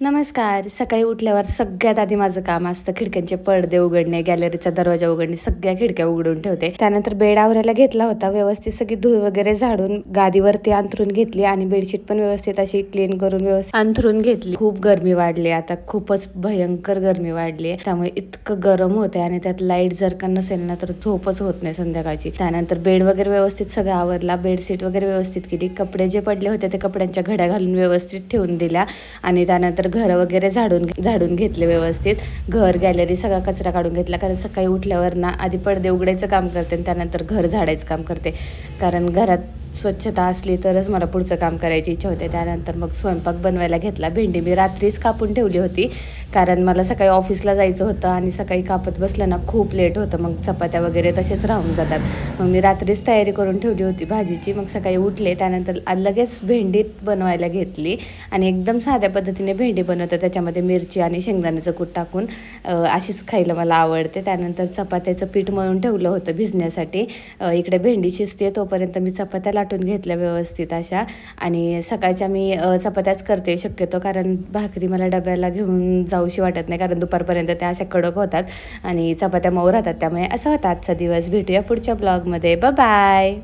नमस्कार. सकाळी उठल्यावर सगळ्यात आधी माझं काम असतं खिडक्यांचे पडदे उघडणे, गॅलरीचा दरवाजा उघडणे, सगळ्या खिडक्या उघडून ठेवते. त्यानंतर बेड आवरायला घेतला होता. व्यवस्थित सगळी धूळ वगैरे झाडून गादीवरती अंथरून घेतली आणि बेडशीट पण व्यवस्थित अशी क्लीन करून व्यवस्थित अंथरून घेतली. खूप गरमी वाढली आता, खूपच भयंकर गरमी वाढली आहे. त्यामुळे इतकं गरम होते आणि त्यात लाईट जर का नसेल ना तर झोपच होत नाही संध्याकाळची. त्यानंतर बेड वगैरे व्यवस्थित सगळं आवरला, बेडशीट वगैरे व्यवस्थित केली. कपडे जे पडले होते ते कपड्यांच्या घड्या घालून व्यवस्थित ठेवून दिल्या आणि त्यानंतर घर वगैरे झाडून घेतले व्यवस्थित. घर गॅलरी सगळा कचरा काढून घेतला, कारण सकाळी उठल्यावर ना आधी पडदे उघडायचं काम करते आणि त्यानंतर घर झाडायचं काम करते. कारण घरात स्वच्छता असली तरच मला पुढचं काम करायची इच्छा होते. त्यानंतर मग स्वयंपाक बनवायला घेतला. भेंडी मी रात्रीच कापून ठेवली होती, कारण मला सकाळी ऑफिसला जायचं होतं आणि सकाळी कापत बसलं ना खूप लेट होतं, मग चपात्या वगैरे तसेच राहून जातात. मग मी रात्रीच तयारी करून ठेवली होती भाजीची. मग सकाळी उठले, त्यानंतर लगेच भेंडी बनवायला घेतली आणि एकदम साध्या पद्धतीने भेंडी बनवते. त्याच्यामध्ये मिरची आणि शेंगदाण्याचं कूट टाकून अशीच खायला मला आवडते. त्यानंतर चपात्याचं पीठ मळून ठेवलं होतं भिजण्यासाठी. इकडे भेंडी शिजते तोपर्यंत मी चपात्या लाटून घेतल्या व्यवस्थित अशा. आणि सकाळच्या मी चपात्याच करते शक्यतो, कारण भाकरी मला डब्याला घेऊन जाऊशी वाटत नाही, कारण दुपारपर्यंत त्या अशा कडक होतात आणि चपात्या मऊ राहतात. त्यामुळे असं होतं आजचा दिवस. भेटूया पुढच्या ब्लॉगमध्ये. बाय.